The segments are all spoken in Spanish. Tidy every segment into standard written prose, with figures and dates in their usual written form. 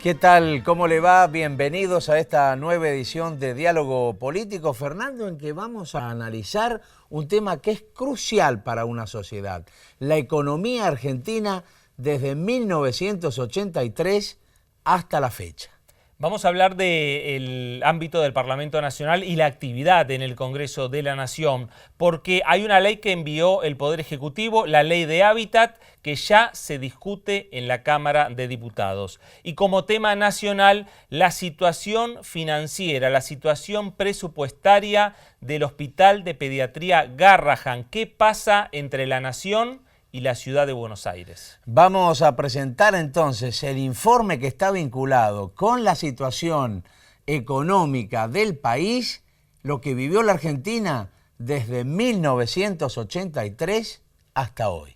¿Qué tal? ¿Cómo le va? Bienvenidos a esta nueva edición de Diálogo Político, Fernando, en que vamos a analizar un tema que es crucial para una sociedad: la economía argentina desde 1983 hasta la fecha. Vamos a hablar del ámbito del Parlamento Nacional y la actividad en el Congreso de la Nación, porque hay una ley que envió el Poder Ejecutivo, la Ley de Hábitat, que ya se discute en la Cámara de Diputados. Y como tema nacional, la situación financiera, la situación presupuestaria del Hospital de Pediatría Garrahan. ¿Qué pasa entre la Nación y la Ciudad de Buenos Aires? Vamos a presentar entonces el informe que está vinculado con la situación económica del país, lo que vivió la Argentina desde 1983 hasta hoy.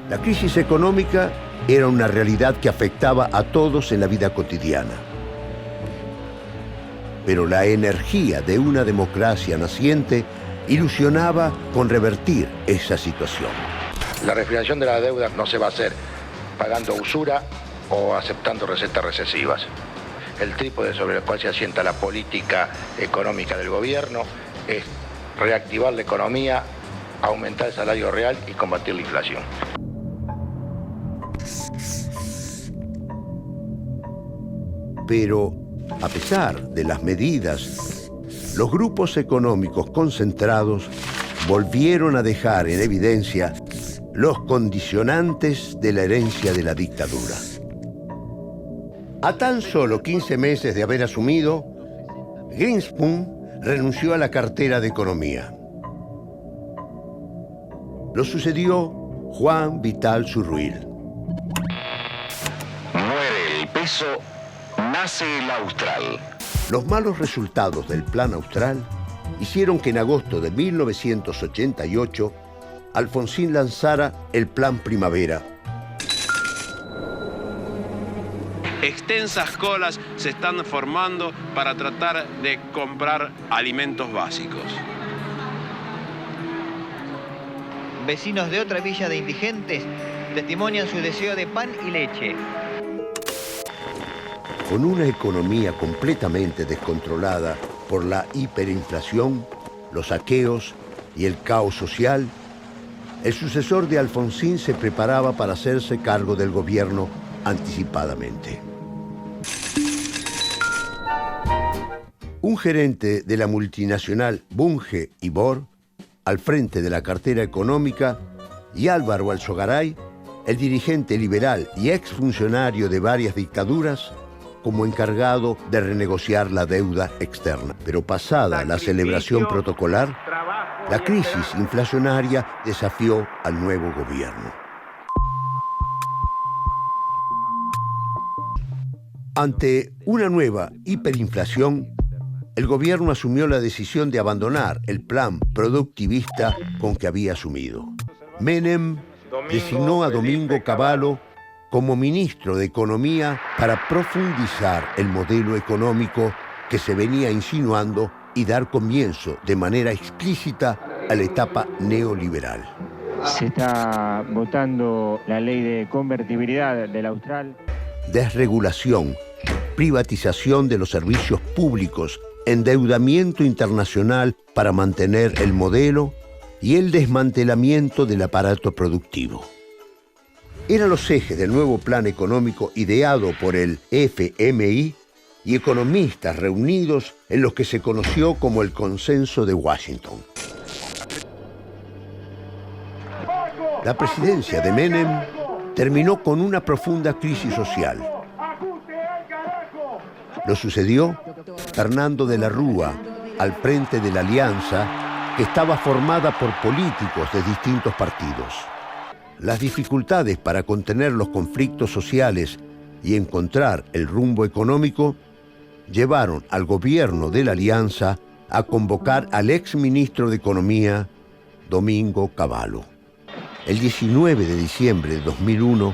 La crisis económica era una realidad que afectaba a todos en la vida cotidiana. Pero la energía de una democracia naciente ilusionaba con revertir esa situación. La refinanciación de la deuda no se va a hacer pagando usura o aceptando recetas recesivas. El trípode sobre el cual se asienta la política económica del gobierno es reactivar la economía, aumentar el salario real y combatir la inflación. Pero, a pesar de las medidas, los grupos económicos concentrados volvieron a dejar en evidencia los condicionantes de la herencia de la dictadura. A tan solo 15 meses de haber asumido, Greenspan renunció a la cartera de Economía. Lo sucedió Juan Vital Zurruil. Muere el peso, nace el austral. Los malos resultados del Plan Austral hicieron que en agosto de 1988 Alfonsín lanzara el Plan Primavera. Extensas colas se están formando para tratar de comprar alimentos básicos. Vecinos de otra villa de indigentes testimonian su deseo de pan y leche. Con una economía completamente descontrolada por la hiperinflación, los saqueos y el caos social, el sucesor de Alfonsín se preparaba para hacerse cargo del gobierno anticipadamente. Un gerente de la multinacional Bunge y Bor, al frente de la cartera económica, y Álvaro Alzogaray, el dirigente liberal y exfuncionario de varias dictaduras, como encargado de renegociar la deuda externa. Pero pasada la celebración protocolar, la crisis inflacionaria desafió al nuevo gobierno. Ante una nueva hiperinflación, el gobierno asumió la decisión de abandonar el plan productivista con que había asumido. Menem designó a Domingo Cavallo como ministro de Economía para profundizar el modelo económico que se venía insinuando y dar comienzo de manera explícita a la etapa neoliberal. Se está votando la ley de convertibilidad del Austral. Desregulación, privatización de los servicios públicos, endeudamiento internacional para mantener el modelo y el desmantelamiento del aparato productivo. Eran los ejes del nuevo plan económico ideado por el FMI y economistas reunidos en lo que se conoció como el Consenso de Washington. La presidencia de Menem terminó con una profunda crisis social. Lo sucedió Fernando de la Rúa, al frente de la alianza que estaba formada por políticos de distintos partidos. Las dificultades para contener los conflictos sociales y encontrar el rumbo económico llevaron al gobierno de la alianza a convocar al exministro de Economía, Domingo Cavallo. El 19 de diciembre de 2001,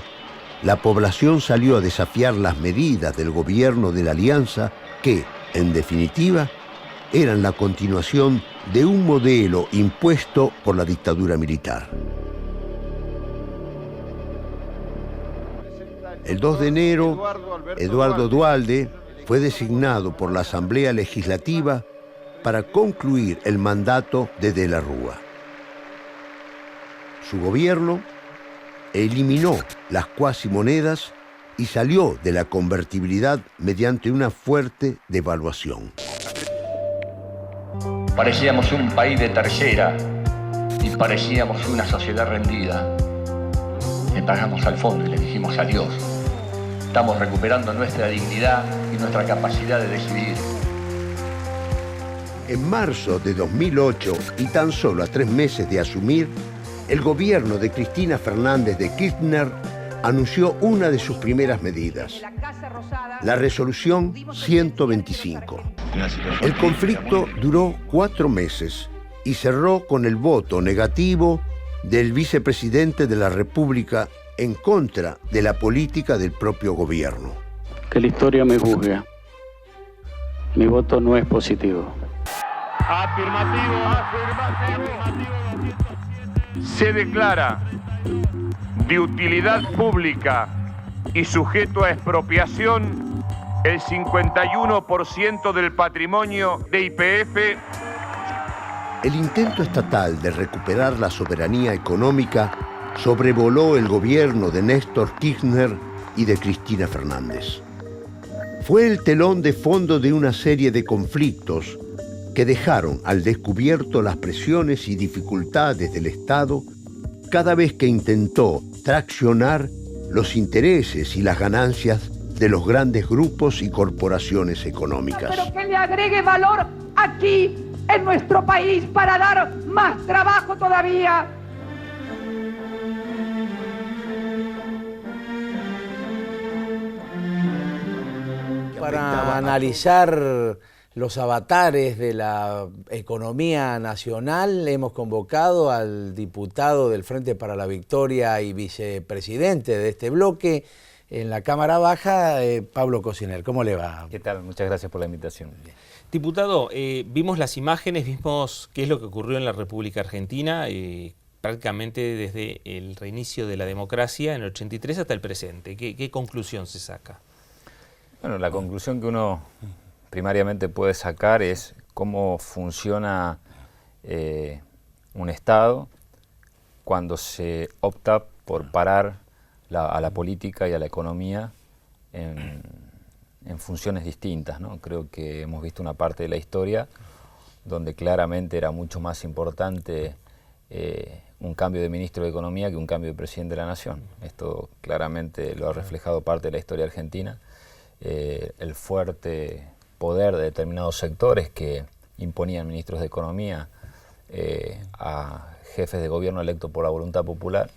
la población salió a desafiar las medidas del gobierno de la alianza que, en definitiva, eran la continuación de un modelo impuesto por la dictadura militar. El 2 de enero, Eduardo Duhalde fue designado por la Asamblea Legislativa para concluir el mandato de De la Rúa. Su gobierno eliminó las cuasimonedas y salió de la convertibilidad mediante una fuerte devaluación. Parecíamos un país de tercera y parecíamos una sociedad rendida. Le pagamos al fondo y le dijimos adiós. Estamos recuperando nuestra dignidad y nuestra capacidad de decidir. En marzo de 2008, y tan solo a 3 meses de asumir, el gobierno de Cristina Fernández de Kirchner anunció una de sus primeras medidas, la resolución 125. El conflicto duró 4 meses y cerró con el voto negativo del vicepresidente de la República en contra de la política del propio gobierno. Que la historia me juzgue. Mi voto no es positivo. Afirmativo. Se declara de utilidad pública y sujeto a expropiación el 51% del patrimonio de YPF. El intento estatal de recuperar la soberanía económica sobrevoló el gobierno de Néstor Kirchner y de Cristina Fernández. Fue el telón de fondo de una serie de conflictos que dejaron al descubierto las presiones y dificultades del Estado cada vez que intentó traccionar los intereses y las ganancias de los grandes grupos y corporaciones económicas. Pero que le agregue valor aquí, en nuestro país, para dar más trabajo todavía. Para analizar los avatares de la economía nacional, hemos convocado al diputado del Frente para la Victoria y vicepresidente de este bloque en la Cámara Baja, Pablo Cosiner. ¿Cómo le va? ¿Qué tal? Muchas gracias por la invitación. Diputado, vimos las imágenes, vimos qué es lo que ocurrió en la República Argentina, prácticamente desde el reinicio de la democracia en el 83 hasta el presente. ¿Qué conclusión se saca? Bueno, la conclusión que uno primariamente puede sacar es cómo funciona un Estado cuando se opta por parar a la política y a la economía en funciones distintas, ¿no? Creo que hemos visto una parte de la historia donde claramente era mucho más importante un cambio de ministro de Economía que un cambio de presidente de la Nación. Esto claramente lo ha reflejado parte de la historia argentina. El fuerte poder de determinados sectores que imponían ministros de Economía a jefes de gobierno electos por la voluntad popular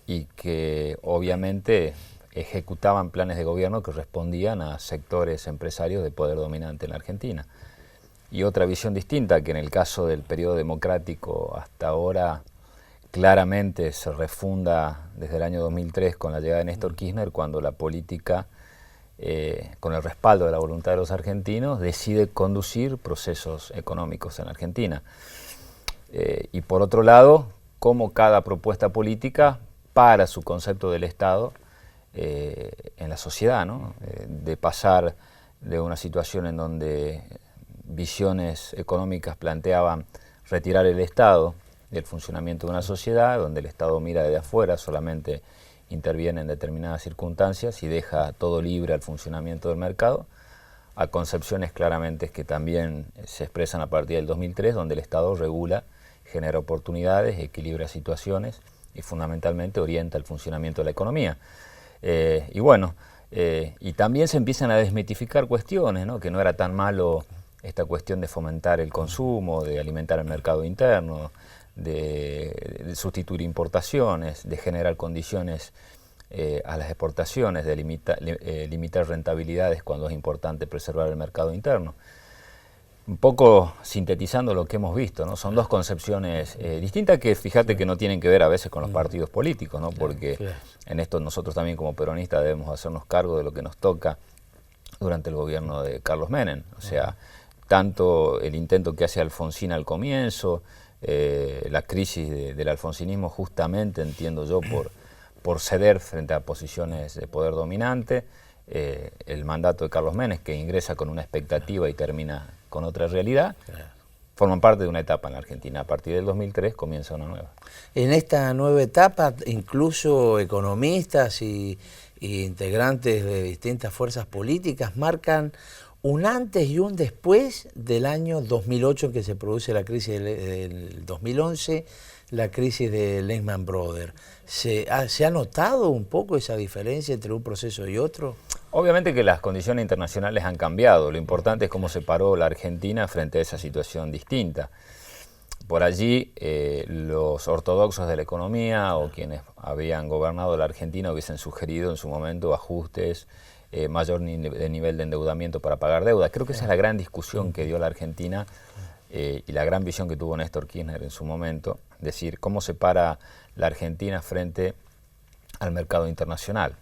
y que obviamente ejecutaban planes de gobierno que respondían a sectores empresarios de poder dominante en la Argentina. Y otra visión distinta que en el caso del periodo democrático hasta ahora claramente se refunda desde el año 2003 con la llegada de Néstor Kirchner, cuando la política con el respaldo de la voluntad de los argentinos, decide conducir procesos económicos en Argentina. Y por otro lado, cómo cada propuesta política para su concepto del Estado en la sociedad, ¿no? De pasar de una situación en donde visiones económicas planteaban retirar el Estado del funcionamiento de una sociedad, donde el Estado mira desde afuera, solamente interviene en determinadas circunstancias y deja todo libre al funcionamiento del mercado, a concepciones claramente que también se expresan a partir del 2003, donde el Estado regula, genera oportunidades, equilibra situaciones y fundamentalmente orienta el funcionamiento de la economía. Y también se empiezan a desmitificar cuestiones, ¿no? Que no era tan malo esta cuestión de fomentar el consumo, de alimentar el mercado interno, de sustituir importaciones, de generar condiciones a las exportaciones, de limitar rentabilidades cuando es importante preservar el mercado interno. Un poco sintetizando lo que hemos visto, ¿no? Son dos concepciones distintas que fíjate que no tienen que ver a veces con los partidos políticos, ¿no? Porque en esto nosotros también como peronistas debemos hacernos cargo de lo que nos toca durante el gobierno de Carlos Menem. O sea, tanto el intento que hace Alfonsín al comienzo, la crisis del alfonsinismo justamente, entiendo yo, por ceder frente a posiciones de poder dominante, el mandato de Carlos Menem, que ingresa con una expectativa y termina con otra realidad, forman parte de una etapa en la Argentina. A partir del 2003 comienza una nueva. En esta nueva etapa, incluso economistas y integrantes de distintas fuerzas políticas marcan un antes y un después del año 2008 en que se produce la crisis del 2011, la crisis de Lehman Brothers. ¿Se ha notado un poco esa diferencia entre un proceso y otro? Obviamente que las condiciones internacionales han cambiado. Lo importante es cómo se paró la Argentina frente a esa situación distinta. Por allí, los ortodoxos de la economía o quienes habían gobernado la Argentina hubiesen sugerido en su momento ajustes, mayor nivel de endeudamiento para pagar deuda. Creo que esa es la gran discusión que dio la Argentina y la gran visión que tuvo Néstor Kirchner en su momento, es decir, cómo se para la Argentina frente al mercado internacional.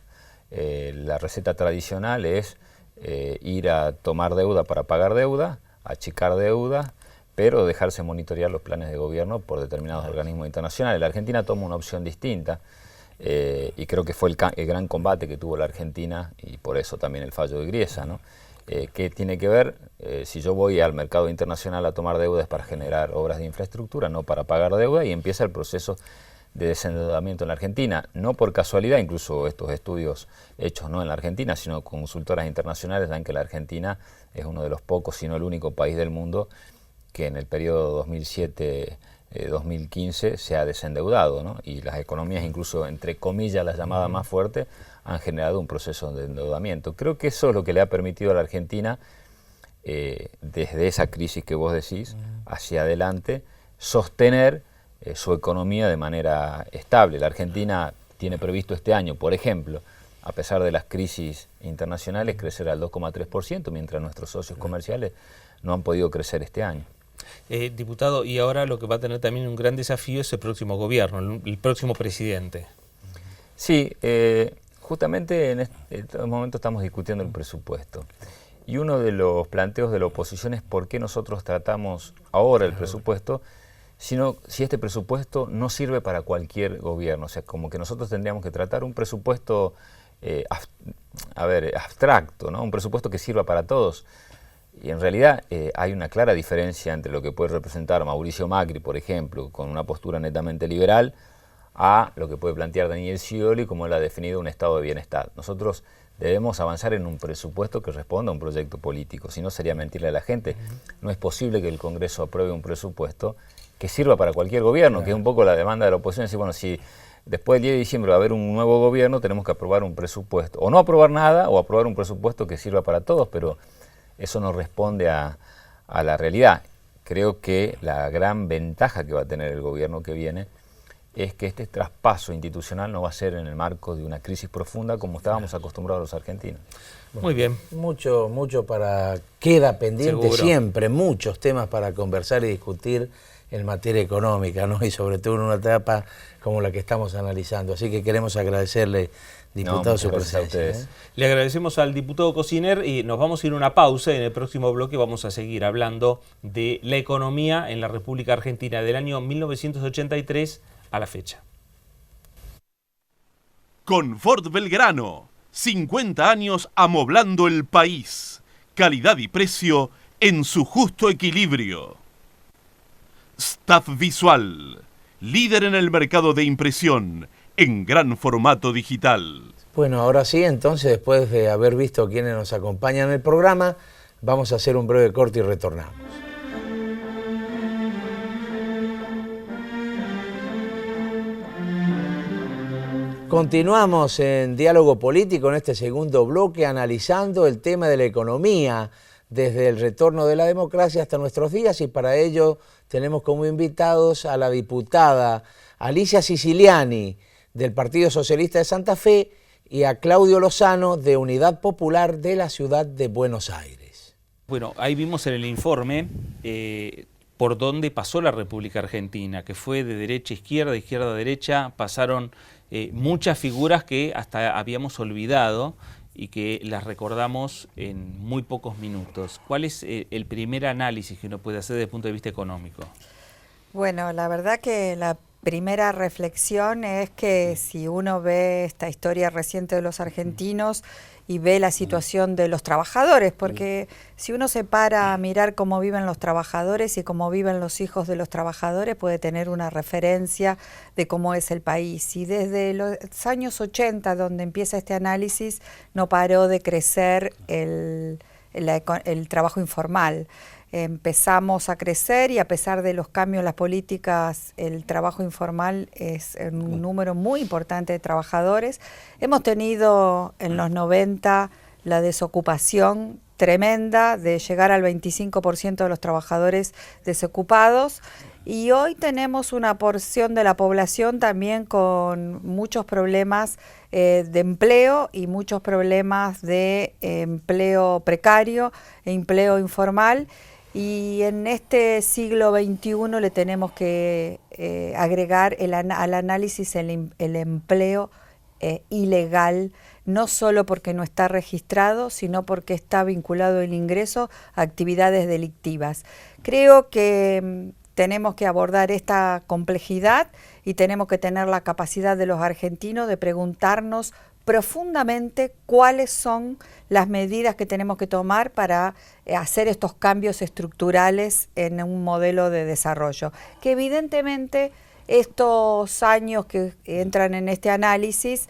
La receta tradicional es ir a tomar deuda para pagar deuda, achicar deuda, pero dejarse monitorear los planes de gobierno por determinados organismos internacionales. La Argentina toma una opción distinta y creo que fue el gran combate que tuvo la Argentina y por eso también el fallo de Griesa, ¿no? ¿Qué tiene que ver? Si yo voy al mercado internacional a tomar deuda es para generar obras de infraestructura, no para pagar deuda, y empieza el proceso de desendeudamiento en la Argentina. No por casualidad, incluso estos estudios hechos no en la Argentina, sino consultoras internacionales dan que la Argentina es uno de los pocos, si no el único país del mundo que en el periodo 2007-2015 se ha desendeudado, ¿no? Y las economías, incluso entre comillas las llamadas más fuertes, han generado un proceso de endeudamiento. Creo que eso es lo que le ha permitido a la Argentina, desde esa crisis que vos decís, hacia adelante, sostener su economía de manera estable. La Argentina tiene previsto este año, por ejemplo, a pesar de las crisis internacionales, crecer al 2,3%, mientras nuestros socios comerciales no han podido crecer este año. Diputado, y ahora lo que va a tener también un gran desafío es el próximo gobierno, el próximo presidente. Sí, justamente en este momento estamos discutiendo el presupuesto. Y uno de los planteos de la oposición es por qué nosotros tratamos ahora el presupuesto, sino si este presupuesto no sirve para cualquier gobierno. O sea, como que nosotros tendríamos que tratar un presupuesto abstracto, ¿no? Un presupuesto que sirva para todos. Y en realidad hay una clara diferencia entre lo que puede representar Mauricio Macri, por ejemplo, con una postura netamente liberal, a lo que puede plantear Daniel Scioli, como él ha definido un estado de bienestar. Nosotros debemos avanzar en un presupuesto que responda a un proyecto político, si no sería mentirle a la gente. No es posible que el Congreso apruebe un presupuesto que sirva para cualquier gobierno, que es un poco la demanda de la oposición, decir, bueno, si después del 10 de diciembre va a haber un nuevo gobierno, tenemos que aprobar un presupuesto, o no aprobar nada, o aprobar un presupuesto que sirva para todos, pero eso no responde a la realidad. Creo que la gran ventaja que va a tener el gobierno que viene es que este traspaso institucional no va a ser en el marco de una crisis profunda como estábamos acostumbrados los argentinos. Muy bien. Mucho queda pendiente. Seguro. Siempre, muchos temas para conversar y discutir en materia económica, ¿no? Y sobre todo en una etapa como la que estamos analizando. Así que queremos agradecerle, diputado, su presencia. A ustedes. Le agradecemos al diputado Cosiner y nos vamos a ir a una pausa. En el próximo bloque vamos a seguir hablando de la economía en la República Argentina del año 1983 a la fecha. Confort Belgrano, 50 años amoblando el país. Calidad y precio en su justo equilibrio. Staff Visual, líder en el mercado de impresión en gran formato digital. Bueno, ahora sí, entonces, después de haber visto quiénes nos acompañan en el programa, vamos a hacer un breve corte y retornamos. Continuamos en Diálogo Político en este segundo bloque analizando el tema de la economía desde el retorno de la democracia hasta nuestros días, y para ello tenemos como invitados a la diputada Alicia Siciliani del Partido Socialista de Santa Fe y a Claudio Lozano de Unidad Popular de la Ciudad de Buenos Aires. Bueno, ahí vimos en el informe por dónde pasó la República Argentina, que fue de derecha a izquierda, de izquierda a derecha, pasaron muchas figuras que hasta habíamos olvidado y que las recordamos en muy pocos minutos. ¿Cuál es el primer análisis que uno puede hacer desde el punto de vista económico? Bueno, la verdad que la primera reflexión es que si uno ve esta historia reciente de los argentinos y ve la situación de los trabajadores, porque si uno se para a mirar cómo viven los trabajadores y cómo viven los hijos de los trabajadores, puede tener una referencia de cómo es el país. Y desde los años 80, donde empieza este análisis, no paró de crecer el trabajo informal. Empezamos a crecer y a pesar de los cambios en las políticas, el trabajo informal es un número muy importante de trabajadores. Hemos tenido en los 90 la desocupación tremenda de llegar al 25% de los trabajadores desocupados y hoy tenemos una porción de la población también con muchos problemas de empleo y muchos problemas de empleo precario e empleo informal. Y en este siglo XXI le tenemos que agregar al análisis el empleo ilegal, no solo porque no está registrado, sino porque está vinculado el ingreso a actividades delictivas. Creo que tenemos que abordar esta complejidad y tenemos que tener la capacidad de los argentinos de preguntarnos profundamente cuáles son las medidas que tenemos que tomar para hacer estos cambios estructurales en un modelo de desarrollo. Que evidentemente estos años que entran en este análisis,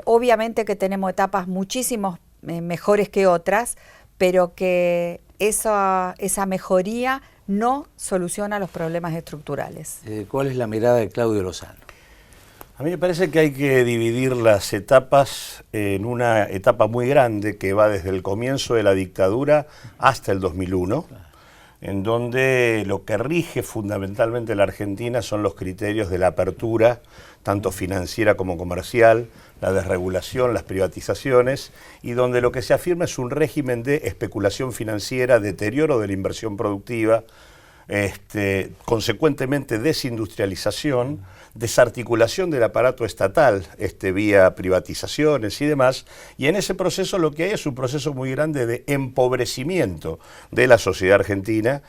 obviamente que tenemos etapas muchísimo mejores que otras, pero que esa mejoría no soluciona los problemas estructurales. ¿Cuál es la mirada de Claudio Lozano? A mí me parece que hay que dividir las etapas en una etapa muy grande que va desde el comienzo de la dictadura hasta el 2001, en donde lo que rige fundamentalmente la Argentina son los criterios de la apertura, tanto financiera como comercial, la desregulación, las privatizaciones, y donde lo que se afirma es un régimen de especulación financiera, deterioro de la inversión productiva, consecuentemente desindustrialización, desarticulación del aparato estatal vía privatizaciones y demás, y en ese proceso lo que hay es un proceso muy grande de empobrecimiento de la sociedad argentina,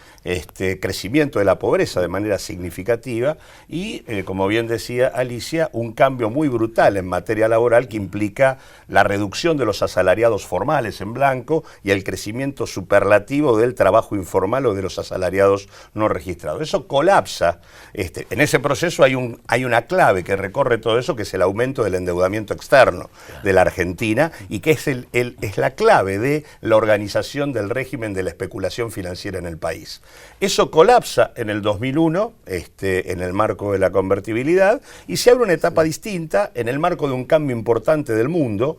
crecimiento de la pobreza de manera significativa y, como bien decía Alicia, un cambio muy brutal en materia laboral que implica la reducción de los asalariados formales en blanco y el crecimiento superlativo del trabajo informal o de los asalariados no registrados. Eso colapsa. En ese proceso hay una clave que recorre todo eso, que es el aumento del endeudamiento externo de la Argentina y que es la clave de la organización del régimen de la especulación financiera en el país. Eso colapsa en el 2001, en el marco de la convertibilidad, y se abre una etapa distinta en el marco de un cambio importante del mundo,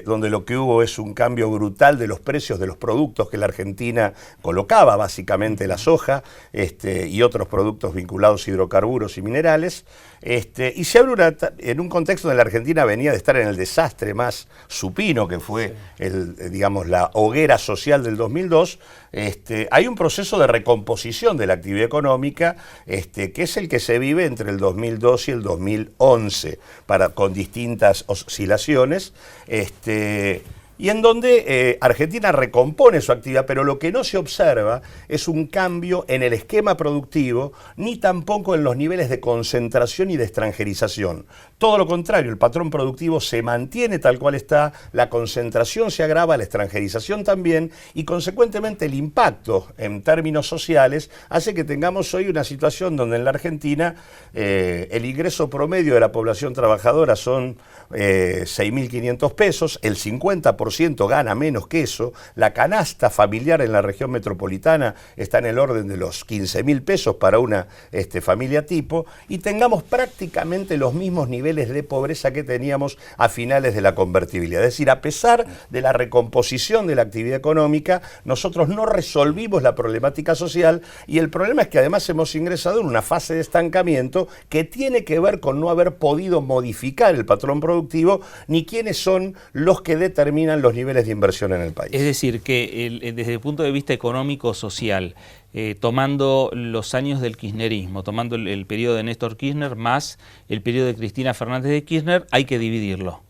donde lo que hubo es un cambio brutal de los precios de los productos que la Argentina colocaba, básicamente la soja y otros productos vinculados a hidrocarburos y minerales, y se abre en un contexto donde la Argentina venía de estar en el desastre más supino que fue la hoguera social del 2002, hay un proceso de recomposición de la actividad económica que es el que se vive entre el 2002 y el 2011, con distintas oscilaciones, y en donde Argentina recompone su actividad, pero lo que no se observa es un cambio en el esquema productivo, ni tampoco en los niveles de concentración y de extranjerización. Todo lo contrario, el patrón productivo se mantiene tal cual está, la concentración se agrava, la extranjerización también, y consecuentemente el impacto en términos sociales hace que tengamos hoy una situación donde en la Argentina el ingreso promedio de la población trabajadora son 6.500 pesos, el 50% gana menos que eso, la canasta familiar en la región metropolitana está en el orden de los 15.000 pesos para una familia tipo, y tengamos prácticamente los mismos niveles de pobreza que teníamos a finales de la convertibilidad. Es decir, a pesar de la recomposición de la actividad económica, nosotros no resolvimos la problemática social, y el problema es que además hemos ingresado en una fase de estancamiento que tiene que ver con no haber podido modificar el patrón productivo ni quiénes son los que determinan los niveles de inversión en el país. Es decir, que desde el punto de vista económico-social, tomando los años del kirchnerismo, tomando el periodo de Néstor Kirchner más el periodo de Cristina Fernández de Kirchner, hay que dividirlo.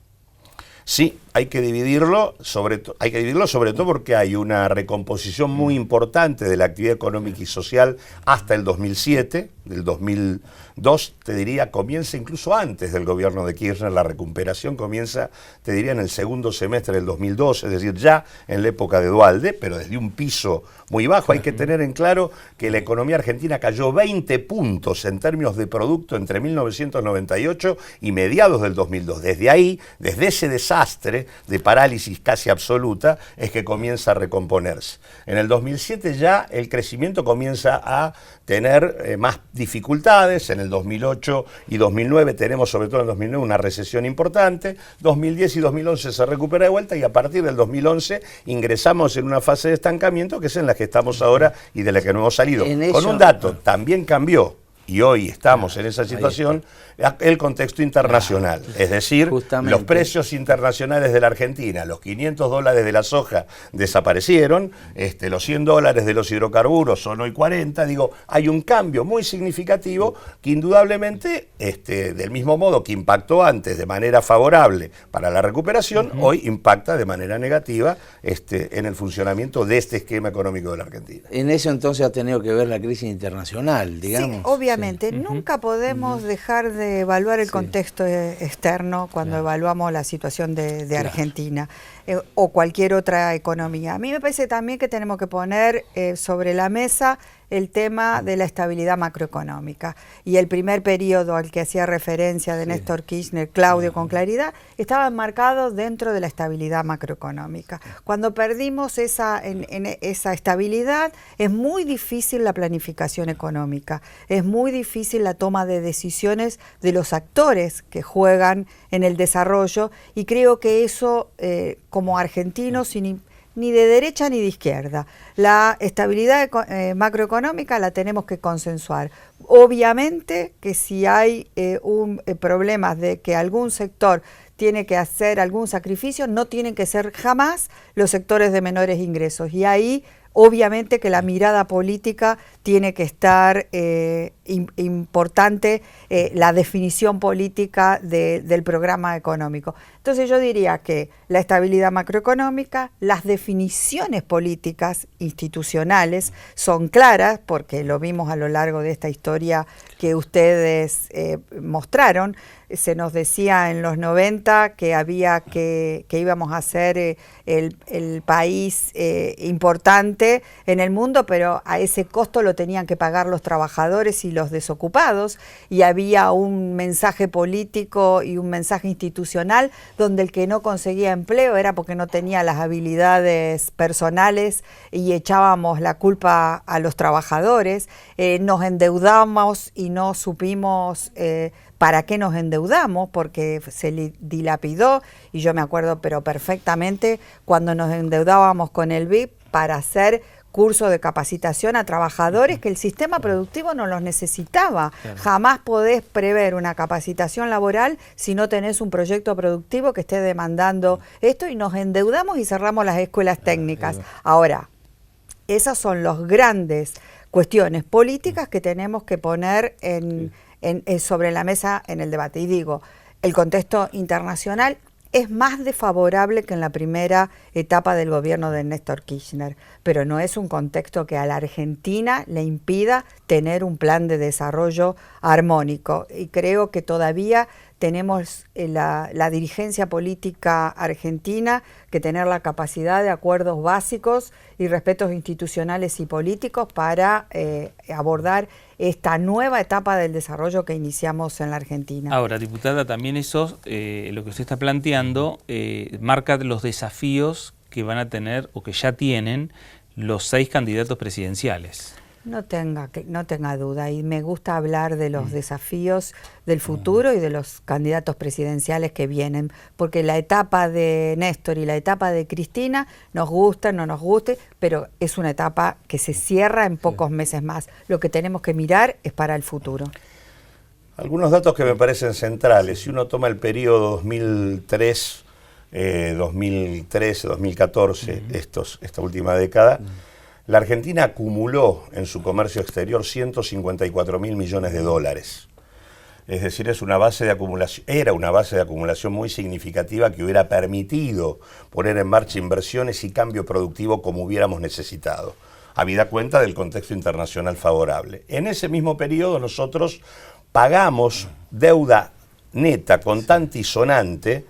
Sí, hay que dividirlo sobre todo porque hay una recomposición muy importante de la actividad económica y social hasta el 2007, del 2002, te diría, comienza incluso antes del gobierno de Kirchner, la recuperación comienza, te diría, en el segundo semestre del 2002, es decir, ya en la época de Duhalde, pero desde un piso muy bajo. Hay que tener en claro que la economía argentina cayó 20 puntos en términos de producto entre 1998 y mediados del 2002. Desde ahí, desde ese desastre de parálisis casi absoluta, es que comienza a recomponerse. En el 2007 ya el crecimiento comienza a tener más dificultades. En el 2008 y 2009 tenemos, sobre todo en el 2009, una recesión importante. 2010 y 2011 se recupera de vuelta y a partir del 2011 ingresamos en una fase de estancamiento que es en la que estamos ahora y de la que no hemos salido. Con un dato, también cambió, y hoy estamos en esa situación, el contexto internacional. Es decir, los precios internacionales de la Argentina, los $500 de la soja desaparecieron, los $100 de los hidrocarburos son hoy 40, digo, hay un cambio muy significativo que indudablemente, del mismo modo que impactó antes de manera favorable para la recuperación, hoy impacta de manera negativa en el funcionamiento de este esquema económico de la Argentina. En eso entonces ha tenido que ver la crisis internacional, digamos. Sí, obviamente, nunca podemos dejar de evaluar el contexto externo cuando evaluamos la situación de Argentina o cualquier otra economía. A mí me parece también que tenemos que poner sobre la mesa el tema de la estabilidad macroeconómica. Y el primer periodo al que hacía referencia de Néstor Kirchner, Claudio con claridad, estaba enmarcado dentro de la estabilidad macroeconómica. Cuando perdimos esa estabilidad, es muy difícil la planificación económica, es muy difícil la toma de decisiones de los actores que juegan en el desarrollo, y creo que eso, como argentinos, ni de derecha ni de izquierda, la estabilidad macroeconómica la tenemos que consensuar. Obviamente que si hay problemas de que algún sector tiene que hacer algún sacrificio, no tienen que ser jamás los sectores de menores ingresos, y ahí obviamente que la mirada política tiene que estar importante, la definición política del programa económico. Entonces yo diría que la estabilidad macroeconómica, las definiciones políticas institucionales son claras, porque lo vimos a lo largo de esta historia que ustedes mostraron. Se nos decía en los 90 que íbamos a ser el país importante en el mundo, pero a ese costo lo tenían que pagar los trabajadores y los desocupados, y había un mensaje político y un mensaje institucional donde el que no conseguía empleo era porque no tenía las habilidades personales y echábamos la culpa a los trabajadores. Nos endeudamos y no supimos ¿para qué nos endeudamos? Porque se dilapidó, y yo me acuerdo pero perfectamente cuando nos endeudábamos con el BID para hacer cursos de capacitación a trabajadores que el sistema productivo no los necesitaba. Claro. Jamás podés prever una capacitación laboral si no tenés un proyecto productivo que esté demandando esto, y nos endeudamos y cerramos las escuelas técnicas. Ahora, esas son las grandes cuestiones políticas que tenemos que poner sobre la mesa en el debate. Y digo, el contexto internacional es más desfavorable que en la primera etapa del gobierno de Néstor Kirchner, pero no es un contexto que a la Argentina le impida tener un plan de desarrollo armónico. Y creo que todavía tenemos la dirigencia política argentina que tener la capacidad de acuerdos básicos y respetos institucionales y políticos para abordar esta nueva etapa del desarrollo que iniciamos en la Argentina. Ahora, diputada, también eso, lo que usted está planteando, marca los desafíos que van a tener o que ya tienen los 6 candidatos presidenciales. No tenga duda, y me gusta hablar de los desafíos del futuro y de los candidatos presidenciales que vienen, porque la etapa de Néstor y la etapa de Cristina nos gusta, no nos guste, pero es una etapa que se cierra en pocos meses más. Lo que tenemos que mirar es para el futuro. Algunos datos que me parecen centrales. Si uno toma el periodo 2003, 2013, 2014, esta última década, la Argentina acumuló en su comercio exterior 154.000 millones de dólares. Es decir, es una base de acumulación, era una base de acumulación muy significativa que hubiera permitido poner en marcha inversiones y cambio productivo como hubiéramos necesitado, habida cuenta del contexto internacional favorable. En ese mismo periodo nosotros pagamos deuda neta, contante y sonante,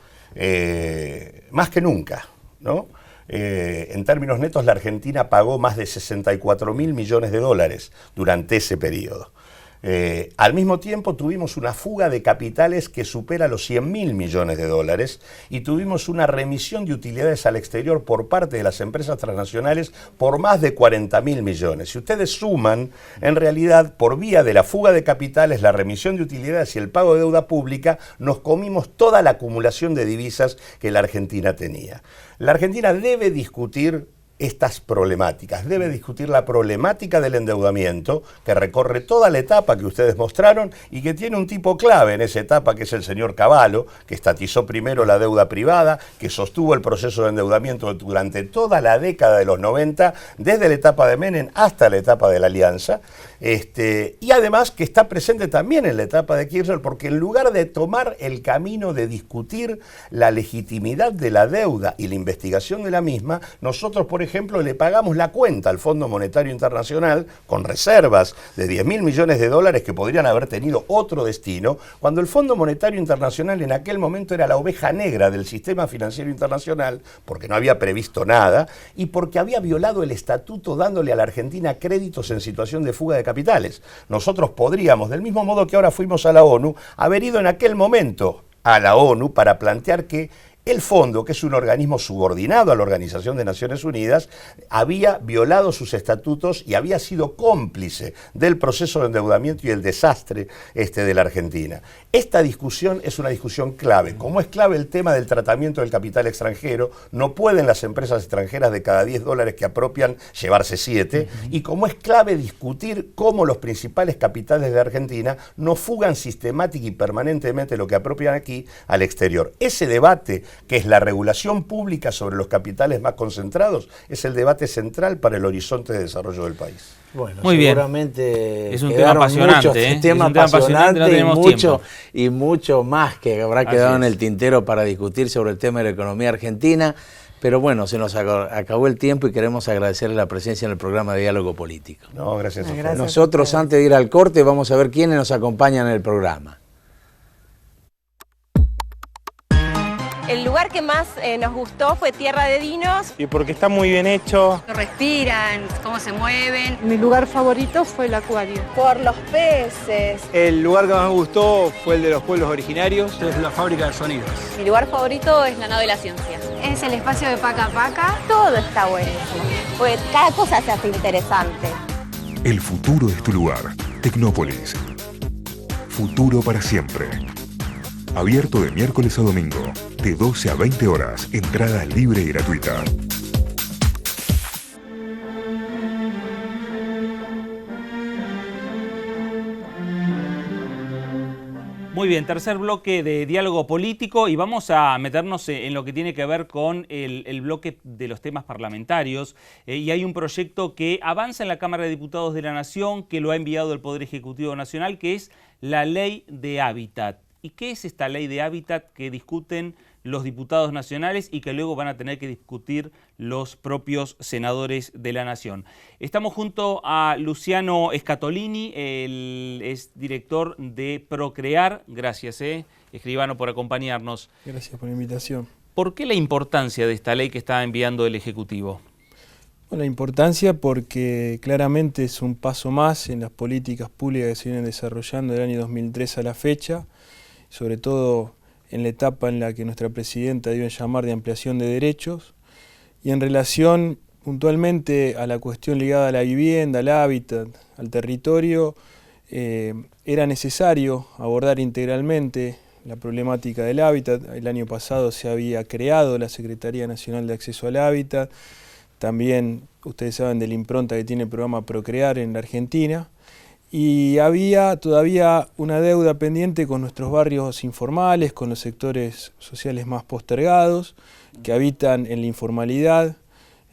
más que nunca, ¿no? En términos netos, la Argentina pagó más de 64.000 millones de dólares durante ese periodo. Al mismo tiempo tuvimos una fuga de capitales que supera los 100.000 millones de dólares y tuvimos una remisión de utilidades al exterior por parte de las empresas transnacionales por más de 40.000 millones. Si ustedes suman, en realidad, por vía de la fuga de capitales, la remisión de utilidades y el pago de deuda pública, nos comimos toda la acumulación de divisas que la Argentina tenía. La Argentina debe discutir estas problemáticas, debe discutir la problemática del endeudamiento que recorre toda la etapa que ustedes mostraron y que tiene un tipo clave en esa etapa, que es el señor Cavallo, que estatizó primero la deuda privada, que sostuvo el proceso de endeudamiento durante toda la década de los 90, desde la etapa de Menem hasta la etapa de la Alianza, y además que está presente también en la etapa de Kirchner, porque en lugar de tomar el camino de discutir la legitimidad de la deuda y la investigación de la misma, nosotros, por ejemplo, le pagamos la cuenta al Fondo Monetario Internacional con reservas de 10.000 millones de dólares que podrían haber tenido otro destino, cuando el Fondo Monetario Internacional en aquel momento era la oveja negra del sistema financiero internacional, porque no había previsto nada y porque había violado el estatuto dándole a la Argentina créditos en situación de fuga de capitales. Nosotros podríamos, del mismo modo que ahora fuimos a la ONU, haber ido en aquel momento a la ONU para plantear que el fondo, que es un organismo subordinado a la Organización de Naciones Unidas, había violado sus estatutos y había sido cómplice del proceso de endeudamiento y el desastre de la Argentina. Esta discusión es una discusión clave. Como es clave el tema del tratamiento del capital extranjero, no pueden las empresas extranjeras de cada 10 dólares que apropian llevarse 7, y como es clave discutir cómo los principales capitales de Argentina no fugan sistemática y permanentemente lo que apropian aquí al exterior. Ese debate, que es la regulación pública sobre los capitales más concentrados, es el debate central para el horizonte de desarrollo del país. Bueno, muy seguramente bien. Es un tema apasionante, es un tema apasionante, no tenemos tiempo. Y mucho más que habrá quedado en el tintero para discutir sobre el tema de la economía argentina. Pero bueno, se nos acabó el tiempo y queremos agradecerle la presencia en el programa de Diálogo Político. No, gracias a ustedes. Nosotros, antes de ir al corte, vamos a ver quiénes nos acompañan en el programa. El lugar que más nos gustó fue Tierra de Dinos. Y porque está muy bien hecho. Respiran, cómo se mueven. Mi lugar favorito fue el acuario. Por los peces. El lugar que más me gustó fue el de los pueblos originarios. Es la fábrica de sonidos. Mi lugar favorito es la nave de la ciencia. Es el espacio de Paca Paca. Todo está buenísimo, porque cada cosa se hace interesante. El futuro es tu lugar. Tecnópolis. Futuro para siempre. Abierto de miércoles a domingo, de 12 a 20 horas, entrada libre y gratuita. Muy bien, tercer bloque de Diálogo Político y vamos a meternos en lo que tiene que ver con el bloque de los temas parlamentarios. Y hay un proyecto que avanza en la Cámara de Diputados de la Nación, que lo ha enviado el Poder Ejecutivo Nacional, que es la Ley de Hábitat. ¿Y qué es esta Ley de Hábitat que discuten los diputados nacionales y que luego van a tener que discutir los propios senadores de la Nación? Estamos junto a Luciano Scatolini, él es director de Procrear. Gracias, escribano, por acompañarnos. Gracias por la invitación. ¿Por qué la importancia de esta ley que está enviando el Ejecutivo? Bueno, la importancia porque claramente es un paso más en las políticas públicas que se vienen desarrollando del año 2003 a la fecha, sobre todo en la etapa en la que nuestra presidenta dio a llamar de ampliación de derechos, y en relación puntualmente a la cuestión ligada a la vivienda, al hábitat, al territorio, era necesario abordar integralmente la problemática del hábitat. El año pasado se había creado la Secretaría Nacional de Acceso al Hábitat, también ustedes saben de la impronta que tiene el programa Procrear en la Argentina, y había todavía una deuda pendiente con nuestros barrios informales, con los sectores sociales más postergados, que habitan en la informalidad,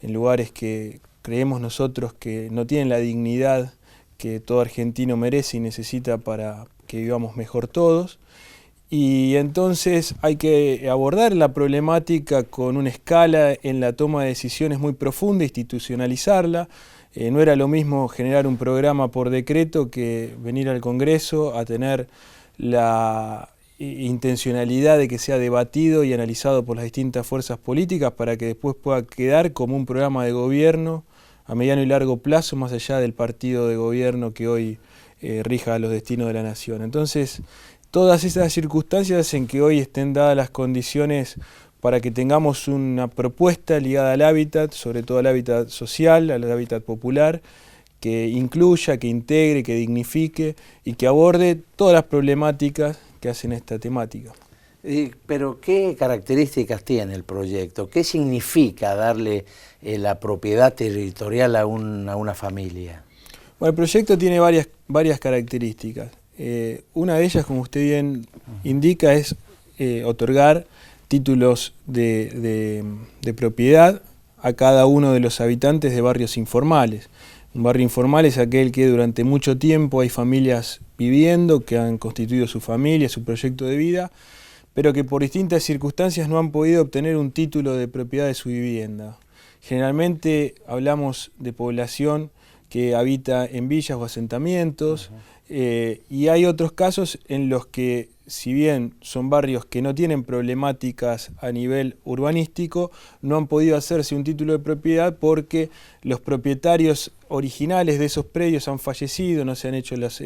en lugares que creemos nosotros que no tienen la dignidad que todo argentino merece y necesita para que vivamos mejor todos. Y entonces hay que abordar la problemática con una escala en la toma de decisiones muy profunda, institucionalizarla. No era lo mismo generar un programa por decreto que venir al Congreso a tener la intencionalidad de que sea debatido y analizado por las distintas fuerzas políticas para que después pueda quedar como un programa de gobierno a mediano y largo plazo, más allá del partido de gobierno que hoy rija los destinos de la nación. Entonces, todas esas circunstancias hacen que hoy estén dadas las condiciones para que tengamos una propuesta ligada al hábitat, sobre todo al hábitat social, al hábitat popular, que incluya, que integre, que dignifique y que aborde todas las problemáticas que hacen esta temática. Pero ¿qué características tiene el proyecto? ¿Qué significa darle la propiedad territorial a una familia? Bueno, el proyecto tiene varias características. Una de ellas, como usted bien indica, es otorgar títulos de propiedad a cada uno de los habitantes de barrios informales. Un barrio informal es aquel que durante mucho tiempo hay familias viviendo, que han constituido su familia, su proyecto de vida, pero que por distintas circunstancias no han podido obtener un título de propiedad de su vivienda. Generalmente hablamos de población que habita en villas o asentamientos, y hay otros casos en los que, si bien son barrios que no tienen problemáticas a nivel urbanístico, no han podido hacerse un título de propiedad porque los propietarios originales de esos predios han fallecido, no se han hecho las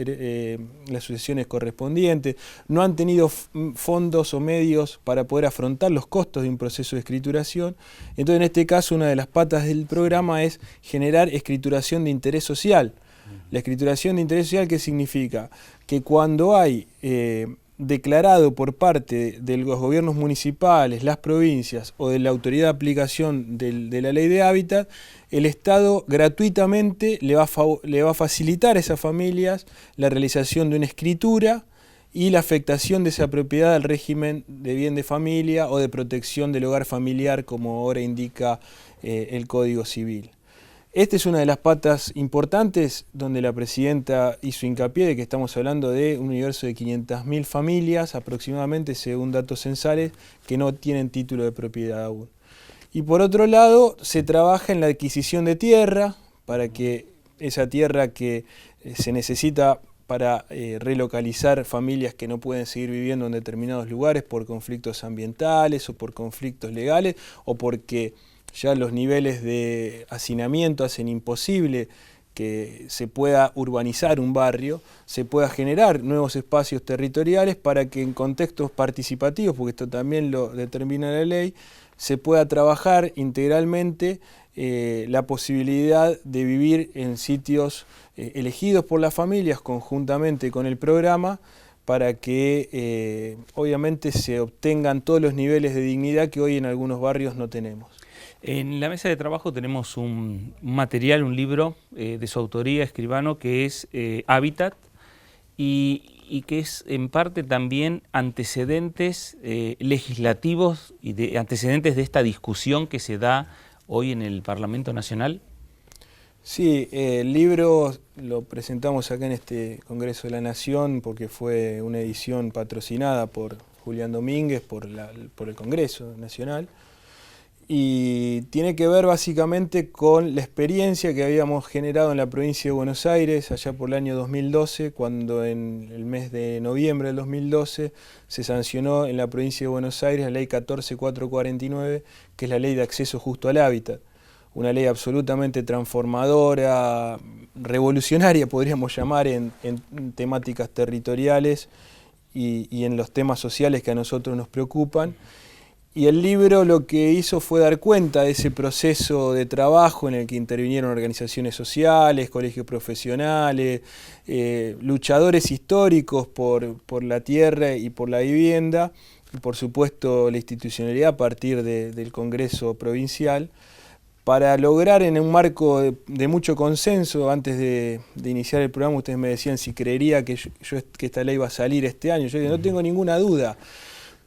sucesiones correspondientes, no han tenido fondos o medios para poder afrontar los costos de un proceso de escrituración. Entonces, en este caso, una de las patas del programa es generar escrituración de interés social. La escrituración de interés social, ¿qué significa? Que cuando hay declarado por parte de los gobiernos municipales, las provincias o de la autoridad de aplicación de la ley de hábitat, el Estado gratuitamente le va a facilitar a esas familias la realización de una escritura y la afectación de esa propiedad al régimen de bien de familia o de protección del hogar familiar, como ahora indica el Código Civil. Esta es una de las patas importantes donde la presidenta hizo hincapié de que estamos hablando de un universo de 500.000 familias aproximadamente, según datos censales, que no tienen título de propiedad aún. Y por otro lado, se trabaja en la adquisición de tierra, para que esa tierra que se necesita para relocalizar familias que no pueden seguir viviendo en determinados lugares por conflictos ambientales o por conflictos legales o porque ya los niveles de hacinamiento hacen imposible que se pueda urbanizar un barrio, se pueda generar nuevos espacios territoriales para que en contextos participativos, porque esto también lo determina la ley, se pueda trabajar integralmente la posibilidad de vivir en sitios elegidos por las familias conjuntamente con el programa para que obviamente se obtengan todos los niveles de dignidad que hoy en algunos barrios no tenemos. En la mesa de trabajo tenemos un material, un libro de su autoría, escribano, que es Hábitat y que es en parte también antecedentes legislativos y antecedentes de esta discusión que se da hoy en el Parlamento Nacional. Sí, el libro lo presentamos acá en este Congreso de la Nación porque fue una edición patrocinada por Julián Domínguez, por el Congreso Nacional. Y tiene que ver básicamente con la experiencia que habíamos generado en la provincia de Buenos Aires allá por el año 2012, cuando en el mes de noviembre del 2012 se sancionó en la provincia de Buenos Aires la ley 14449, que es la ley de acceso justo al hábitat. Una ley absolutamente transformadora, revolucionaria podríamos llamar en temáticas territoriales y en los temas sociales que a nosotros nos preocupan. Y el libro lo que hizo fue dar cuenta de ese proceso de trabajo en el que intervinieron organizaciones sociales, colegios profesionales, luchadores históricos por la tierra y por la vivienda, y por supuesto la institucionalidad a partir del Congreso Provincial, para lograr en un marco de mucho consenso. Antes de iniciar el programa ustedes me decían si creería que esta ley va a salir este año. Yo digo, no tengo ninguna duda,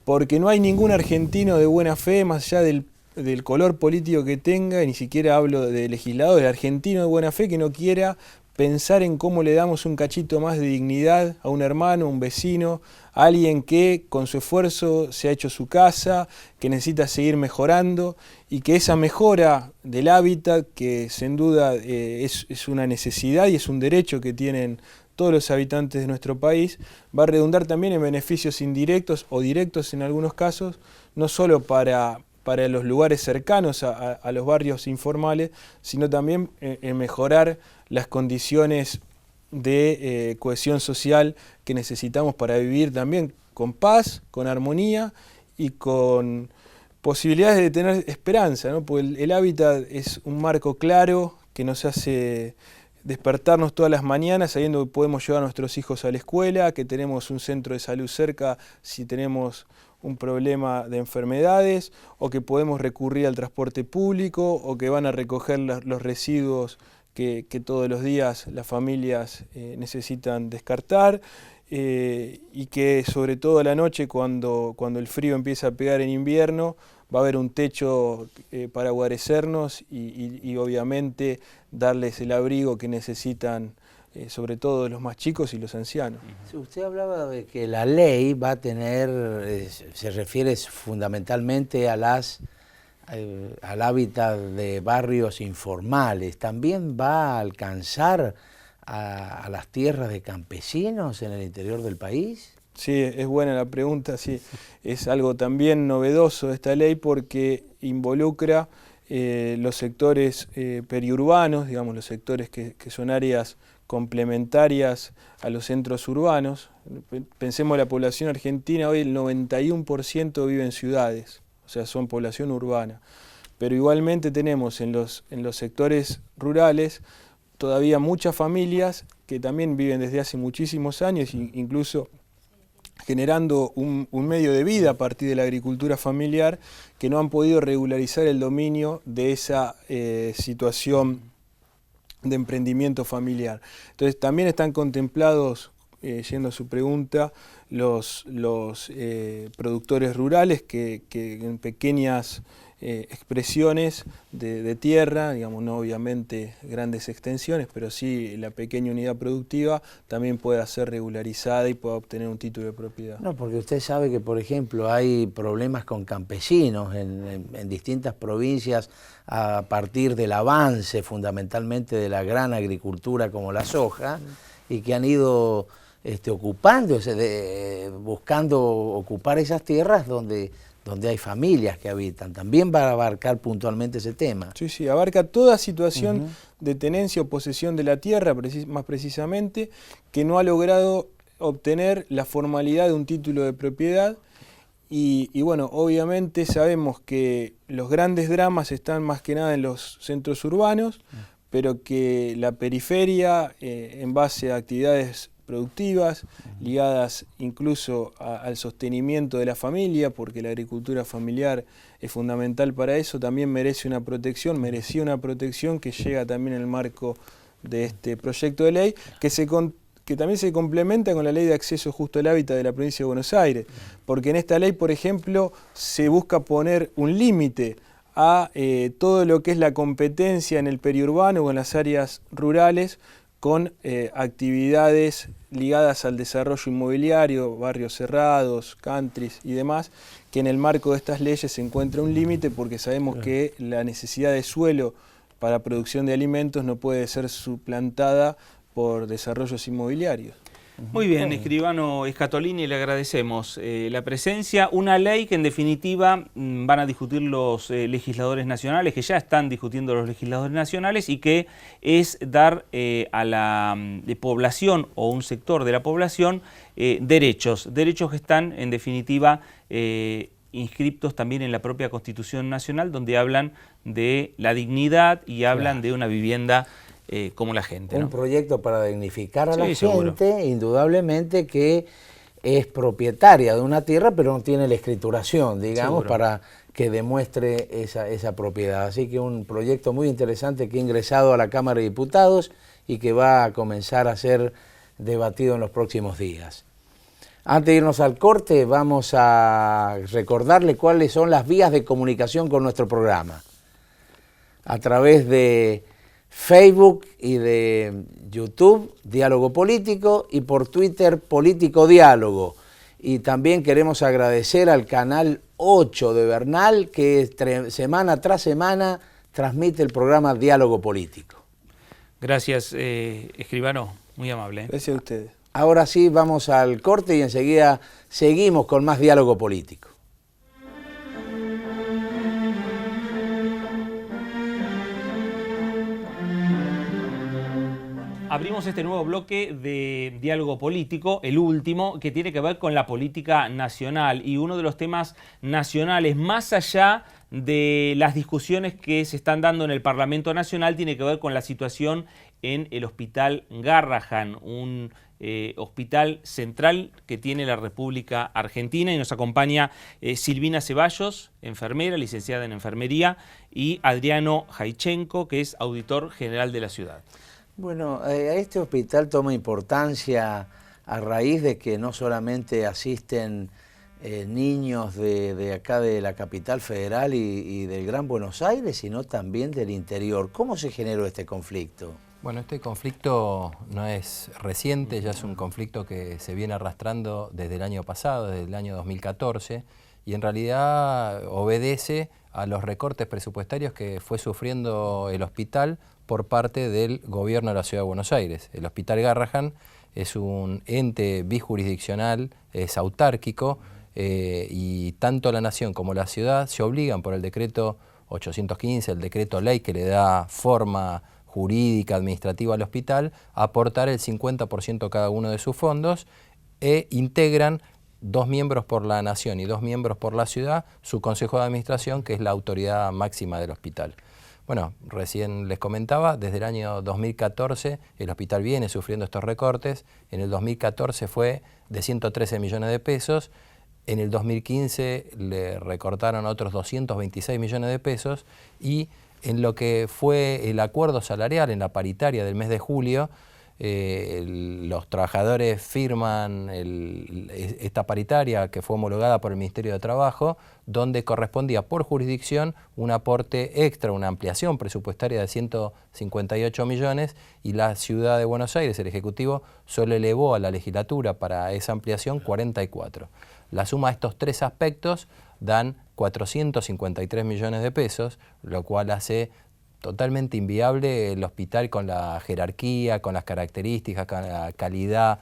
porque no hay ningún argentino de buena fe, más allá del color político que tenga, y ni siquiera hablo de legislador, el argentino de buena fe que no quiera pensar en cómo le damos un cachito más de dignidad a un hermano, un vecino, a alguien que con su esfuerzo se ha hecho su casa, que necesita seguir mejorando y que esa mejora del hábitat, que sin duda es una necesidad y es un derecho que tienen todos los habitantes de nuestro país, va a redundar también en beneficios indirectos o directos en algunos casos, no solo para los lugares cercanos a los barrios informales, sino también en mejorar las condiciones de cohesión social que necesitamos para vivir también con paz, con armonía y con posibilidades de tener esperanza, ¿no? Porque el hábitat es un marco claro que nos hace despertarnos todas las mañanas sabiendo que podemos llevar a nuestros hijos a la escuela, que tenemos un centro de salud cerca si tenemos un problema de enfermedades, o que podemos recurrir al transporte público, o que van a recoger los residuos que todos los días las familias necesitan descartar, y que sobre todo a la noche cuando el frío empieza a pegar en invierno, va a haber un techo para guarecernos y obviamente darles el abrigo que necesitan, sobre todo los más chicos y los ancianos. Sí, usted hablaba de que la ley va a tener, se refiere fundamentalmente a al hábitat de barrios informales, ¿también va a alcanzar a las tierras de campesinos en el interior del país? Sí, es buena la pregunta, sí. Es algo también novedoso esta ley porque involucra los sectores periurbanos, digamos los sectores que son áreas complementarias a los centros urbanos. Pensemos la población argentina, hoy el 91% vive en ciudades, o sea, son población urbana. Pero igualmente tenemos en los sectores rurales todavía muchas familias que también viven desde hace muchísimos años, incluso generando un medio de vida a partir de la agricultura familiar, que no han podido regularizar el dominio de esa situación de emprendimiento familiar. Entonces también están contemplados, yendo a su pregunta, los productores rurales que en pequeñas expresiones de tierra, digamos, no obviamente grandes extensiones, pero sí la pequeña unidad productiva también pueda ser regularizada y pueda obtener un título de propiedad. No, porque usted sabe que, por ejemplo, hay problemas con campesinos en distintas provincias a partir del avance fundamentalmente de la gran agricultura como la soja, y que han ido ocupándose, buscando ocupar esas tierras donde hay familias que habitan. También va a abarcar puntualmente ese tema. Sí, sí, abarca toda situación de tenencia o posesión de la tierra, más precisamente, que no ha logrado obtener la formalidad de un título de propiedad. Y bueno, obviamente sabemos que los grandes dramas están más que nada en los centros urbanos, pero que la periferia, en base a actividades productivas, ligadas incluso al sostenimiento de la familia, porque la agricultura familiar es fundamental para eso, también merecía una protección que llega también en el marco de este proyecto de ley, que también se complementa con la Ley de Acceso Justo al Hábitat de la Provincia de Buenos Aires, porque en esta ley, por ejemplo, se busca poner un límite a todo lo que es la competencia en el periurbano o en las áreas rurales, con actividades ligadas al desarrollo inmobiliario, barrios cerrados, countries y demás, que en el marco de estas leyes se encuentra un límite porque sabemos que la necesidad de suelo para producción de alimentos no puede ser suplantada por desarrollos inmobiliarios. Muy bien, escribano Scatolini, le agradecemos la presencia. Una ley que en definitiva van a discutir los legisladores nacionales, que ya están discutiendo los legisladores nacionales, y que es dar a la población o un sector de la población derechos que están en definitiva inscriptos también en la propia Constitución Nacional, donde hablan de la dignidad y hablan de una vivienda como la gente, ¿no? Un proyecto para dignificar a la gente, seguro. Indudablemente que es propietaria de una tierra, pero no tiene la escrituración, digamos, seguro, para que demuestre esa propiedad. Así que un proyecto muy interesante que ha ingresado a la Cámara de Diputados y que va a comenzar a ser debatido en los próximos días. Antes de irnos al corte, vamos a recordarle cuáles son las vías de comunicación con nuestro programa. A través de Facebook y de YouTube, Diálogo Político, y por Twitter, Político Diálogo. Y también queremos agradecer al canal 8 de Bernal, que semana tras semana transmite el programa Diálogo Político. Gracias, escribano, muy amable. Gracias a ustedes. Ahora sí, vamos al corte y enseguida seguimos con más Diálogo Político. Abrimos este nuevo bloque de Diálogo Político, el último, que tiene que ver con la política nacional, y uno de los temas nacionales, más allá de las discusiones que se están dando en el Parlamento Nacional, tiene que ver con la situación en el Hospital Garrahan, un hospital central que tiene la República Argentina, y nos acompaña Silvina Ceballos, enfermera, licenciada en enfermería, y Adriano Jaichenko, que es auditor general de la ciudad. Bueno, este hospital toma importancia a raíz de que no solamente asisten niños de acá de la capital federal y del Gran Buenos Aires, sino también del interior. ¿Cómo se generó este conflicto? Bueno, este conflicto no es reciente, ya es un conflicto que se viene arrastrando desde el año pasado, desde el año 2014, y en realidad obedece a los recortes presupuestarios que fue sufriendo el hospital por parte del gobierno de la Ciudad de Buenos Aires. El Hospital Garrahan es un ente bijurisdiccional, es autárquico, y tanto la Nación como la ciudad se obligan por el decreto 815, el decreto ley que le da forma jurídica, administrativa al hospital, a aportar el 50% cada uno de sus fondos e integran 2 miembros por la Nación y 2 miembros por la ciudad, su Consejo de Administración, que es la autoridad máxima del hospital. Bueno, recién les comentaba, desde el año 2014 el hospital viene sufriendo estos recortes. En el 2014 fue de 113 millones de pesos, en el 2015 le recortaron otros 226 millones de pesos, y en lo que fue el acuerdo salarial en la paritaria del mes de julio, los trabajadores firman esta paritaria que fue homologada por el Ministerio de Trabajo, donde correspondía por jurisdicción un aporte extra, una ampliación presupuestaria de 158 millones, y la Ciudad de Buenos Aires, el Ejecutivo, solo elevó a la legislatura para esa ampliación 44. La suma de estos 3 aspectos dan 453 millones de pesos, lo cual hace totalmente inviable el hospital con la jerarquía, con las características, con la calidad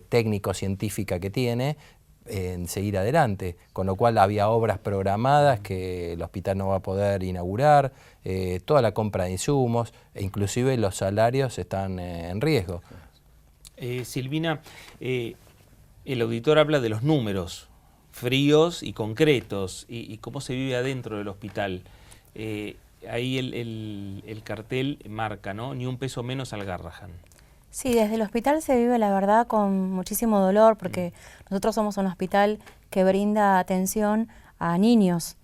técnico-científica que tiene, en seguir adelante, con lo cual había obras programadas que el hospital no va a poder inaugurar, toda la compra de insumos, e inclusive los salarios están en riesgo. Silvina, el auditor habla de los números fríos y concretos, y cómo se vive adentro del hospital. Ahí el cartel marca, ¿no? Ni un peso menos al Garrahan. Sí, desde el hospital se vive, la verdad, con muchísimo dolor, porque nosotros somos un hospital que brinda atención a niños,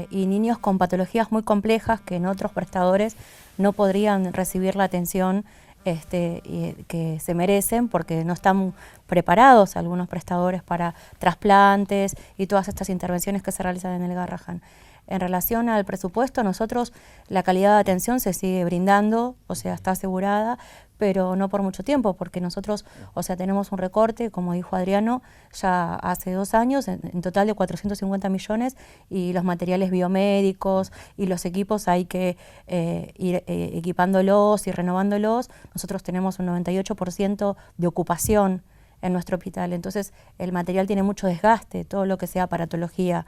y niños con patologías muy complejas que en otros prestadores no podrían recibir la atención que se merecen, porque no están preparados algunos prestadores para trasplantes y todas estas intervenciones que se realizan en el Garrahan. En relación al presupuesto, nosotros la calidad de atención se sigue brindando, o sea, está asegurada, pero no por mucho tiempo, porque nosotros, o sea, tenemos un recorte, como dijo Adriano, ya hace 2 años, en total de 450 millones, y los materiales biomédicos y los equipos hay que ir equipándolos y renovándolos. Nosotros tenemos un 98% de ocupación en nuestro hospital, entonces el material tiene mucho desgaste, todo lo que sea aparatología.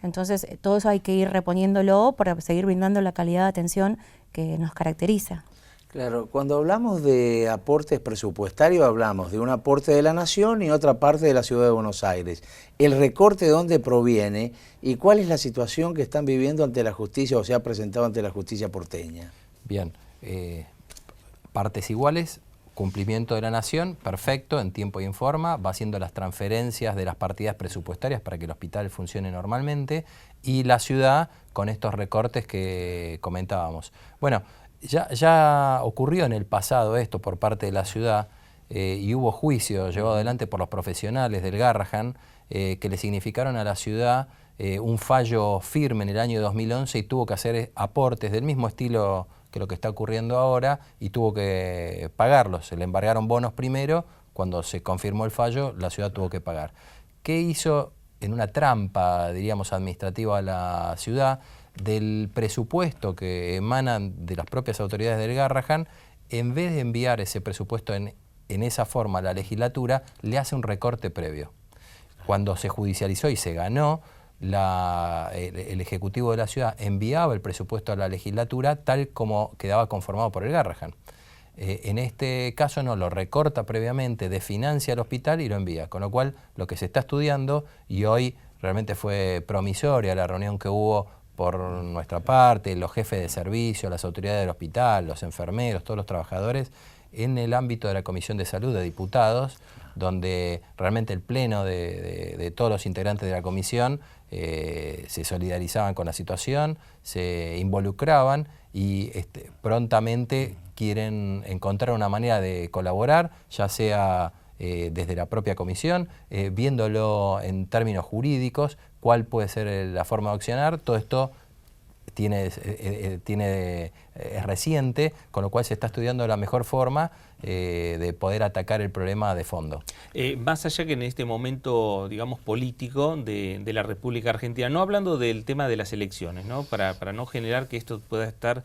Entonces, todo eso hay que ir reponiéndolo para seguir brindando la calidad de atención que nos caracteriza. Claro, cuando hablamos de aportes presupuestarios, hablamos de un aporte de la Nación y otra parte de la Ciudad de Buenos Aires. ¿El recorte de dónde proviene y cuál es la situación que están viviendo ante la justicia o se ha presentado ante la justicia porteña? Bien, partes iguales. Cumplimiento de la Nación, perfecto, en tiempo y en forma, va haciendo las transferencias de las partidas presupuestarias para que el hospital funcione normalmente, y la ciudad con estos recortes que comentábamos. Bueno, ya ocurrió en el pasado esto por parte de la ciudad, y hubo juicio llevado adelante por los profesionales del Garrahan que le significaron a la ciudad un fallo firme en el año 2011 y tuvo que hacer aportes del mismo estilo que lo que está ocurriendo ahora y tuvo que pagarlos. Se le embargaron bonos primero, cuando se confirmó el fallo, la ciudad tuvo que pagar. ¿Qué hizo en una trampa, diríamos, administrativa a la ciudad? Del presupuesto que emana de las propias autoridades del Garrahan, en vez de enviar ese presupuesto en esa forma a la legislatura, le hace un recorte previo. Cuando se judicializó y se ganó, el Ejecutivo de la ciudad enviaba el presupuesto a la legislatura tal como quedaba conformado por el Garrahan. En este caso no, lo recorta previamente, desfinancia el hospital y lo envía. Con lo cual, lo que se está estudiando, y hoy realmente fue promisoria la reunión que hubo por nuestra parte, los jefes de servicio, las autoridades del hospital, los enfermeros, todos los trabajadores, en el ámbito de la Comisión de Salud de Diputados, donde realmente el pleno de todos los integrantes de la comisión se solidarizaban con la situación, se involucraban y prontamente quieren encontrar una manera de colaborar, ya sea desde la propia comisión, viéndolo en términos jurídicos, cuál puede ser la forma de accionar. Todo esto es reciente, con lo cual se está estudiando la mejor forma de poder atacar el problema de fondo. Más allá que en este momento, digamos, político de la República Argentina, no hablando del tema de las elecciones, ¿no? Para no generar que esto pueda estar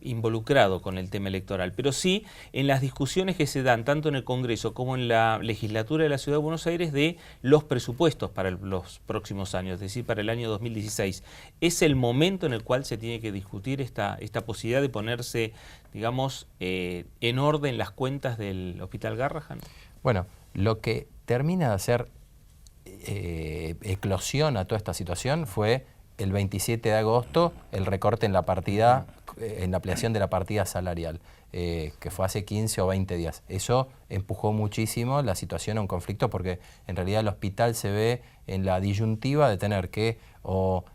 involucrado con el tema electoral, pero sí en las discusiones que se dan tanto en el Congreso como en la legislatura de la Ciudad de Buenos Aires de los presupuestos para los próximos años, es decir, para el año 2016. ¿Es el momento en el cual se tiene que discutir esta posibilidad de ponerse, digamos, en orden las cuentas del Hospital Garrahan? Bueno, lo que termina de hacer eclosión a toda esta situación fue el 27 de agosto el recorte en la partida, en la ampliación de la partida salarial, que fue hace 15 o 20 días. Eso empujó muchísimo la situación a un conflicto porque en realidad el hospital se ve en la disyuntiva de tener que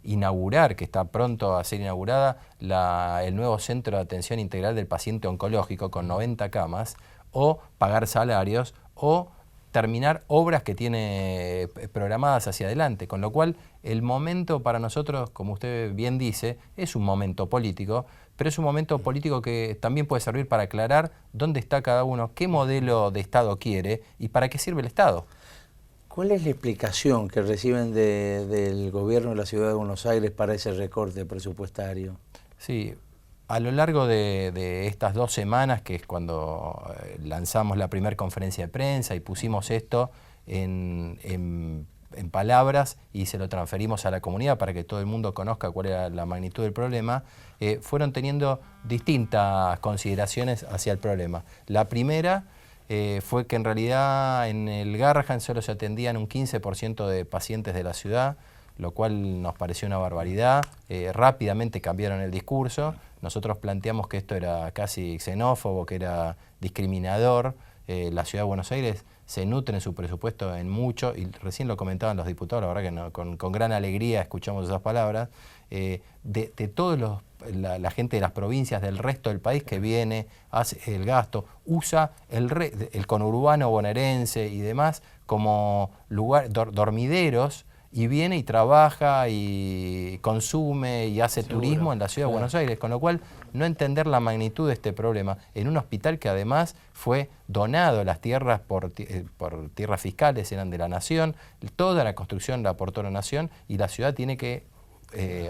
inaugurar, que está pronto a ser inaugurada, el nuevo centro de atención integral del paciente oncológico con 90 camas, o pagar salarios, o terminar obras que tiene programadas hacia adelante, con lo cual el momento para nosotros, como usted bien dice, es un momento político, pero es un momento político que también puede servir para aclarar dónde está cada uno, qué modelo de Estado quiere y para qué sirve el Estado. ¿Cuál es la explicación que reciben del gobierno de la Ciudad de Buenos Aires para ese recorte presupuestario? Sí. A lo largo de estas 2 semanas, que es cuando lanzamos la primera conferencia de prensa y pusimos esto en palabras y se lo transferimos a la comunidad para que todo el mundo conozca cuál era la magnitud del problema, fueron teniendo distintas consideraciones hacia el problema. La primera fue que en realidad en el Garrahan solo se atendían un 15% de pacientes de la ciudad, lo cual nos pareció una barbaridad. Rápidamente cambiaron el discurso. Nosotros planteamos que esto era casi xenófobo, que era discriminador. La Ciudad de Buenos Aires se nutre en su presupuesto en mucho, y recién lo comentaban los diputados, la verdad que no, con gran alegría escuchamos esas palabras, de todos la gente de las provincias del resto del país que viene, hace el gasto, usa el conurbano bonaerense y demás como lugar, dormideros, y viene y trabaja y consume y hace turismo en la Ciudad de Buenos Aires, con lo cual no entender la magnitud de este problema en un hospital que además fue donado, las tierras por tierras fiscales eran de la Nación, toda la construcción la aportó la Nación y la ciudad tiene que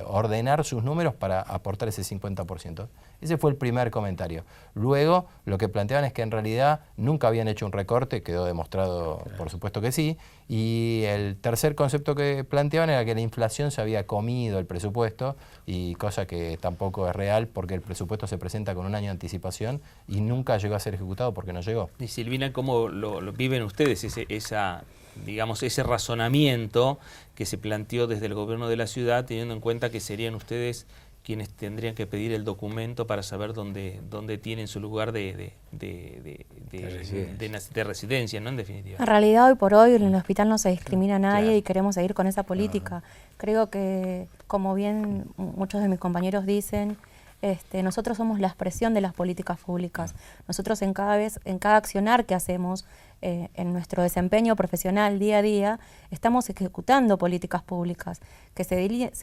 ordenar sus números para aportar ese 50%. Ese fue el primer comentario. Luego, lo que planteaban es que en realidad nunca habían hecho un recorte, quedó demostrado, por supuesto que sí, y el tercer concepto que planteaban era que la inflación se había comido el presupuesto, y cosa que tampoco es real porque el presupuesto se presenta con un año de anticipación y nunca llegó a ser ejecutado porque no llegó. Y Silvina, ¿cómo lo viven ustedes ese razonamiento que se planteó desde el gobierno de la ciudad, teniendo en cuenta que serían ustedes quienes tendrían que pedir el documento para saber dónde tienen su lugar de residencia, ¿no? En definitiva. En realidad, hoy por hoy en el hospital no se discrimina a nadie y queremos seguir con esa política. Creo que, como bien muchos de mis compañeros dicen, nosotros somos la expresión de las políticas públicas. Nosotros en cada accionar que hacemos, en nuestro desempeño profesional día a día, estamos ejecutando políticas públicas que se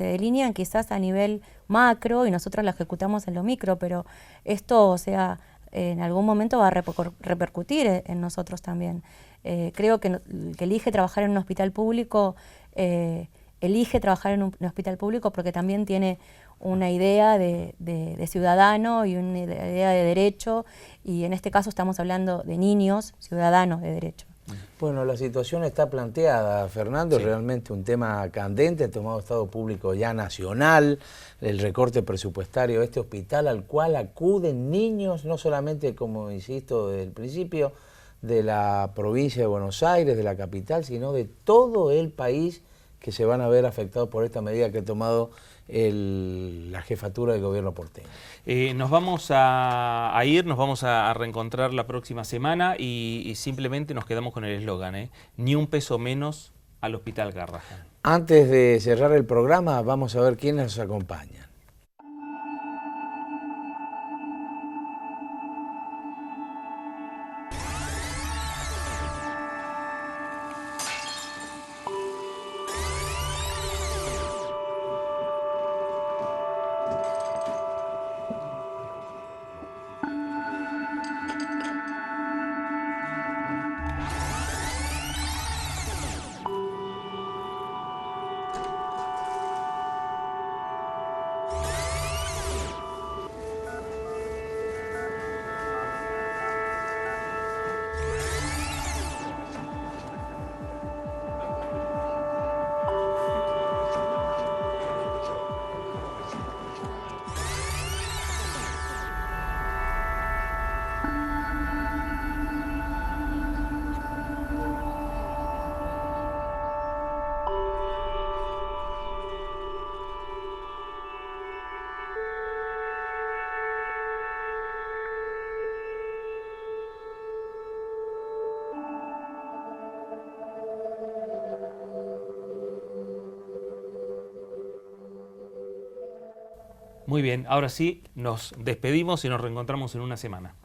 delinean quizás a nivel macro y nosotros las ejecutamos en lo micro, pero esto, o sea, en algún momento va a repercutir en nosotros también. Creo que el que elige trabajar en un hospital público, elige trabajar en un hospital público porque también tiene una idea de ciudadano y una idea de derecho, y en este caso estamos hablando de niños ciudadanos de derecho. Bueno, la situación está planteada, Fernando, Sí. realmente un tema candente, tomado estado público ya nacional, el recorte presupuestario de este hospital al cual acuden niños, no solamente, como insisto desde el principio, de la provincia de Buenos Aires, de la capital, sino de todo el país, que se van a ver afectados por esta medida que ha tomado la jefatura del gobierno porteño. Nos vamos a ir, nos vamos a reencontrar la próxima semana y simplemente nos quedamos con el eslogan, ni un peso menos al Hospital Garrahan. Antes de cerrar el programa, vamos a ver quiénes nos acompañan. Muy bien, ahora sí, nos despedimos y nos reencontramos en una semana.